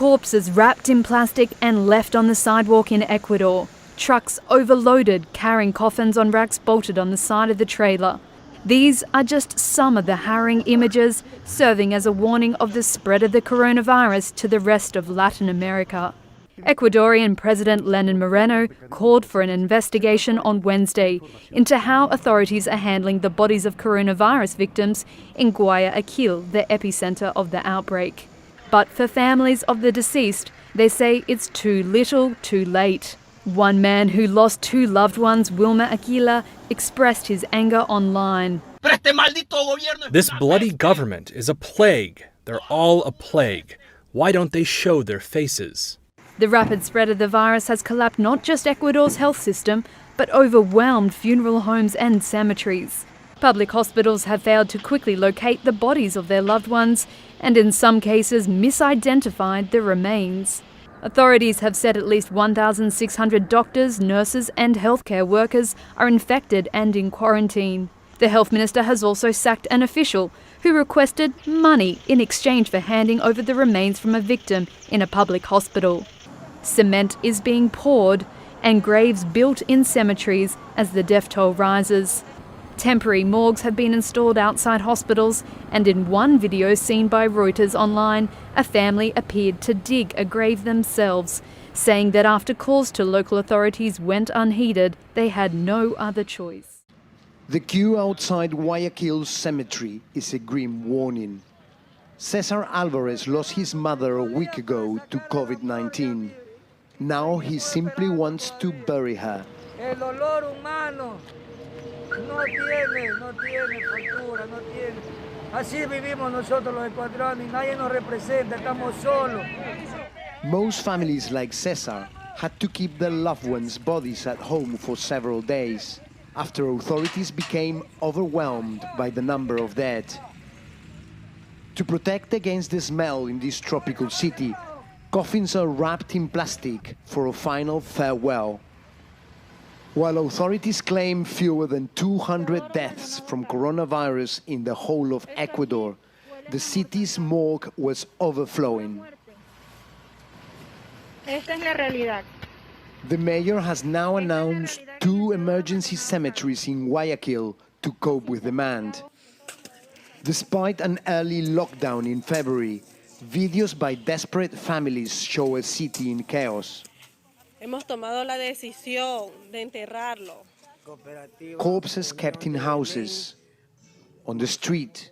Corpses wrapped in plastic and left on the sidewalk in Ecuador. Trucks overloaded, carrying coffins on racks bolted on the side of the trailer. These are just some of the harrowing images, serving as a warning of the spread of the coronavirus to the rest of Latin America. Ecuadorian President Lenin Moreno called for an investigation on Wednesday into how authorities are handling the bodies of coronavirus victims in Guayaquil, the epicenter of the outbreak. But for families of the deceased, they say it's too little, too late. One man who lost 2 loved ones, Wilmer Aquila, expressed his anger online. This bloody government is a plague. They're all a plague. Why don't they show their faces? The rapid spread of the virus has collapsed not just Ecuador's health system, but overwhelmed funeral homes and cemeteries. Public hospitals have failed to quickly locate the bodies of their loved ones and in some cases misidentified the remains. Authorities have said at least 1,600 doctors, nurses and healthcare workers are infected and in quarantine. The health minister has also sacked an official who requested money in exchange for handing over the remains from a victim in a public hospital. Cement is being poured and graves built in cemeteries as the death toll rises. Temporary morgues have been installed outside hospitals, and in one video seen by Reuters online, a family appeared to dig a grave themselves, saying that after calls to local authorities went unheeded, they had no other choice. The queue outside Guayaquil cemetery is a grim warning. Cesar Alvarez lost his mother a week ago to COVID-19. Now he simply wants to bury her. El dolor humano no tiene factura, no tiene. Así vivimos nosotros los ecuatorianos y nadie nos representa, estamos solos. Most families like Cesar had to keep their loved ones' bodies at home for several days after authorities became overwhelmed by the number of dead. To protect against the smell in this tropical city, coffins are wrapped in plastic for a final farewell. While authorities claim fewer than 200 deaths from coronavirus in the whole of Ecuador, the city's morgue was overflowing. Esta es la realidad. The mayor has now announced 2 emergency cemeteries in Guayaquil to cope with demand. Despite an early lockdown in February, videos by desperate families show a city in chaos. Hemos tomado la decisión de enterrarlo. Corpses kept in houses, on the street,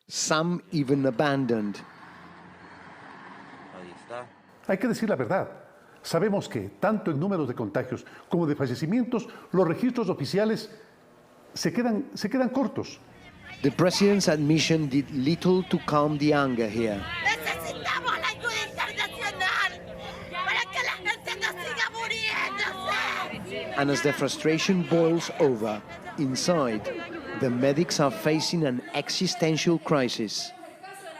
some even abandoned. Hay que decir la verdad. Sabemos que, tanto en números de contagios como de fallecimientos, los registros oficiales se quedan cortos. The president's admission did little to calm the anger here. Necesitamos la ayuda internacional para que la gente no siga muriéndose. And as the frustration boils over, inside, the medics are facing an existential crisis.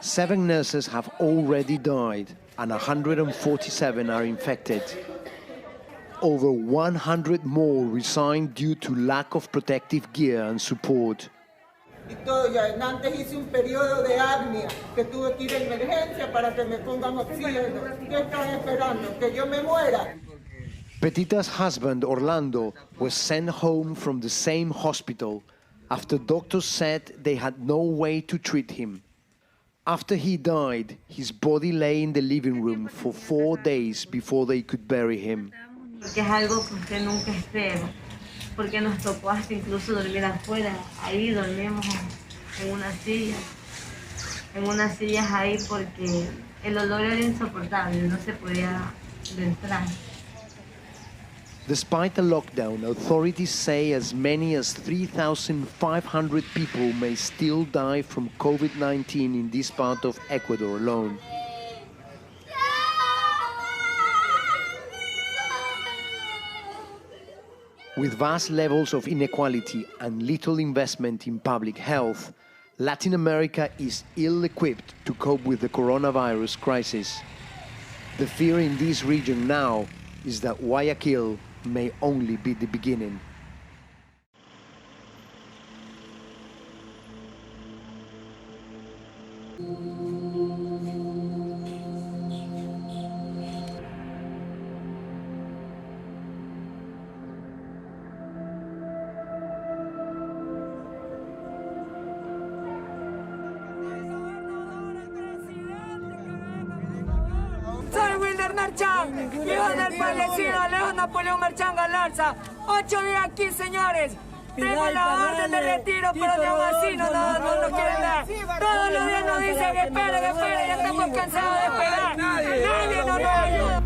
7 nurses have already died, and 147 are infected. Over 100 more resigned due to lack of protective gear and support. Y todo, ya antes hice un periodo de apnea, que tuve que ir a emergencia para que me pongan oxígeno. ¿Qué están esperando? ¿Que yo me muera? Petita's husband, Orlando, was sent home from the same hospital after doctors said they had no way to treat him. After he died, his body lay in the living room for 4 days before they could bury him. Porque es algo que usted nunca espera, porque nos tocó hasta incluso dormir afuera. Ahí dormimos en unas sillas ahí porque el olor era insoportable, no se podía entrar. Despite the lockdown, authorities say as many as 3,500 people may still die from COVID-19 in this part of Ecuador alone. With vast levels of inequality and little investment in public health, Latin America is ill-equipped to cope with the coronavirus crisis. The fear in this region now is that Guayaquil may only be the beginning. Merchán, hijo del fallecido Alejo Napoleón Merchán Galarza. 8 días aquí, señores. Tengo la orden de retiro, pero de aún así no quieren dar. Todos los días nos dicen, esperen, ya estamos cansados de esperar. Nadie nos ayuda.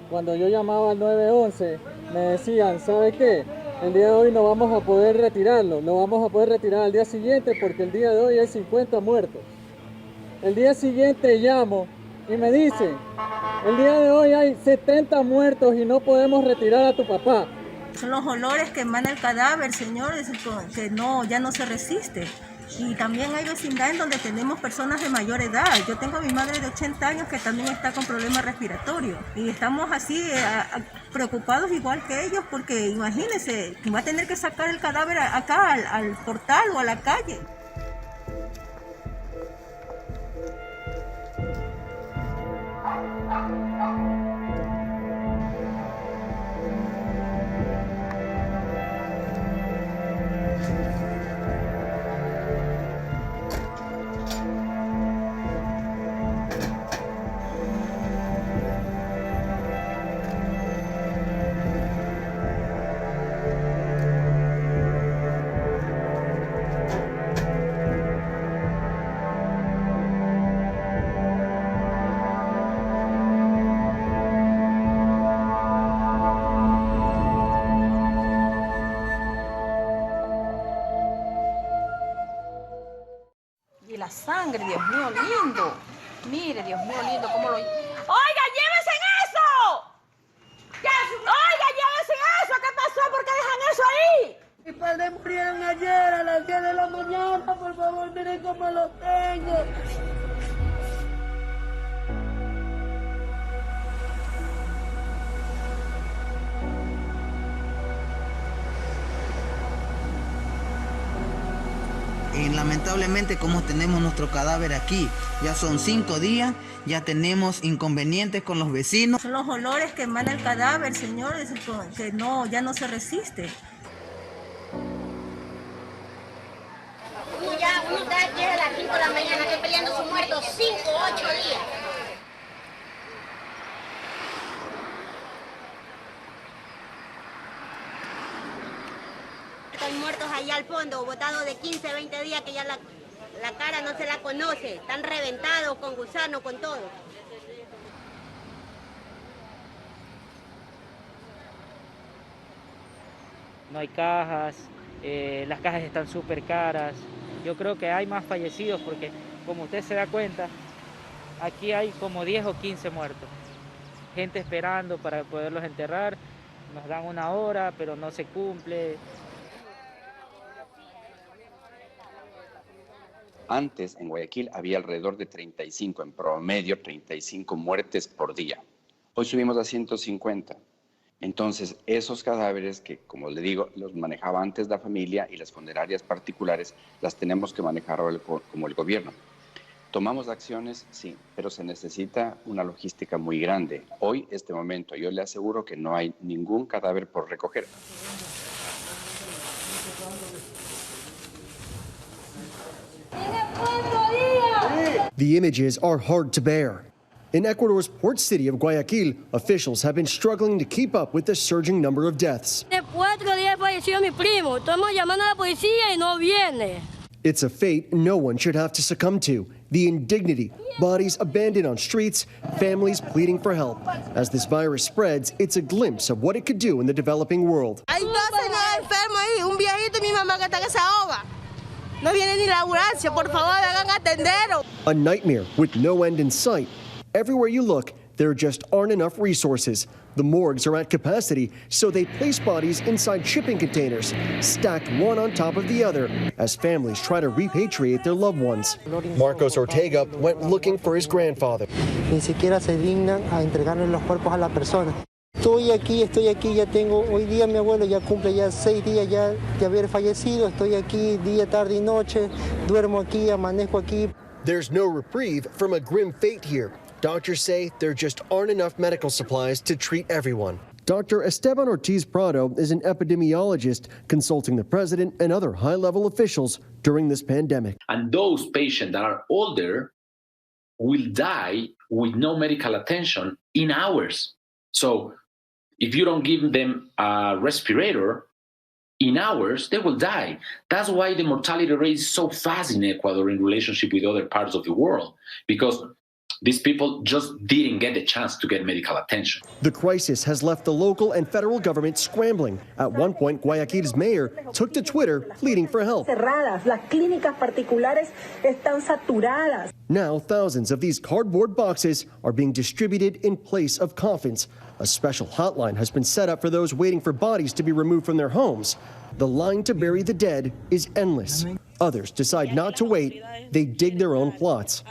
Cuando yo llamaba al 911, me decían, ¿sabe qué? El día de hoy no vamos a poder retirarlo, lo vamos a poder retirar al día siguiente porque el día de hoy hay 50 muertos. El día siguiente llamo y me dicen, el día de hoy hay 70 muertos y no podemos retirar a tu papá. Son los olores que emana el cadáver, señores, que ya no se resiste. Y también hay vecindad en donde tenemos personas de mayor edad. Yo tengo a mi madre de 80 años que también está con problemas respiratorios. Y estamos así preocupados igual que ellos porque imagínense, va a tener que sacar el cadáver acá al portal o a la calle. Y la sangre, Dios mío lindo. Mire, Dios mío lindo, cómo lo... ¡Oiga, llévense eso! ¡Oiga, llévense eso! ¿Qué pasó? ¿Por qué dejan eso ahí? Mis padres murieron ayer a las 10 de la mañana. Por favor, miren cómo lo tengo. Lamentablemente, como tenemos nuestro cadáver aquí, ya son 5 días, ya tenemos inconvenientes con los vecinos. Son los olores que emana el cadáver, señores, que ya no se resiste. Uno está aquí a las 5 de la mañana, estoy peleando su muerto 5 o 8 días. Están muertos allá al fondo, botados de 15, 20 días que ya la cara no se la conoce. Están reventados con gusano, con todo. No hay cajas, las cajas están súper caras. Yo creo que hay más fallecidos porque, como usted se da cuenta, aquí hay como 10 o 15 muertos. Gente esperando para poderlos enterrar. Nos dan una hora, pero no se cumple. Antes, en Guayaquil, había alrededor de 35, en promedio 35 muertes por día. Hoy subimos a 150. Entonces, esos cadáveres que, como le digo, los manejaba antes la familia y las funerarias particulares, las tenemos que manejar ahora como el gobierno. Tomamos acciones, sí, pero se necesita una logística muy grande. Hoy, este momento, yo le aseguro que no hay ningún cadáver por recoger. The images are hard to bear. In Ecuador's port city of Guayaquil, officials have been struggling to keep up with the surging number of deaths. It's a fate no one should have to succumb to. The indignity, bodies abandoned on streets, families pleading for help. As this virus spreads, it's a glimpse of what it could do in the developing world. A nightmare with no end in sight. Everywhere you look, there just aren't enough resources. The morgues are at capacity, so they place bodies inside shipping containers, stacked one on top of the other, as families try to repatriate their loved ones. Marcos Ortega went looking for his grandfather. Ni siquiera se dignan a entregarle los cuerpos a la persona. Estoy aquí, ya tengo, hoy día mi abuelo ya cumple ya 6 días ya de haber fallecido. Estoy aquí día, tarde y noche, duermo aquí, amanezco aquí. There's no reprieve from a grim fate here. Doctors say there just aren't enough medical supplies to treat everyone. Dr. Esteban Ortiz Prado is an epidemiologist consulting the president and other high-level officials during this pandemic. And those patients that are older will die with no medical attention in hours. So if you don't give them a respirator, in hours, they will die. That's why the mortality rate is so fast in Ecuador in relationship with other parts of the world, because these people just didn't get the chance to get medical attention. The crisis has left the local and federal government scrambling. At one point, Guayaquil's mayor took to Twitter pleading for help. Now, thousands of these cardboard boxes are being distributed in place of coffins. A special hotline has been set up for those waiting for bodies to be removed from their homes. The line to bury the dead is endless. Others decide not to wait. They dig their own plots.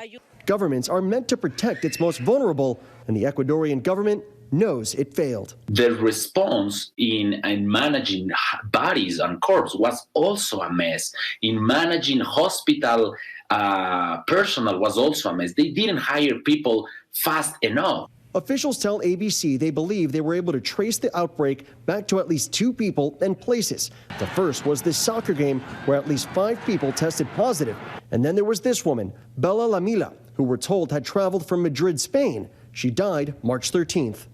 Governments are meant to protect its most vulnerable, and the Ecuadorian government knows it failed. The response in managing bodies and corpses was also a mess. In managing hospital personnel was also a mess. They didn't hire people fast enough. Officials tell ABC they believe they were able to trace the outbreak back to at least 2 people and places. The first was this soccer game where at least 5 people tested positive. And then there was this woman, Bella Lamila, who we're told had traveled from Madrid, Spain. She died March 13th.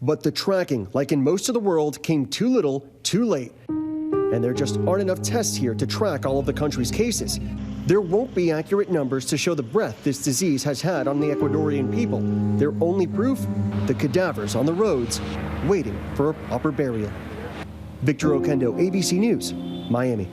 But the tracking, like in most of the world, came too little, too late. And there just aren't enough tests here to track all of the country's cases. There won't be accurate numbers to show the breadth this disease has had on the Ecuadorian people. Their only proof? The cadavers on the roads, waiting for a proper burial. Victor Oquendo, ABC News, Miami.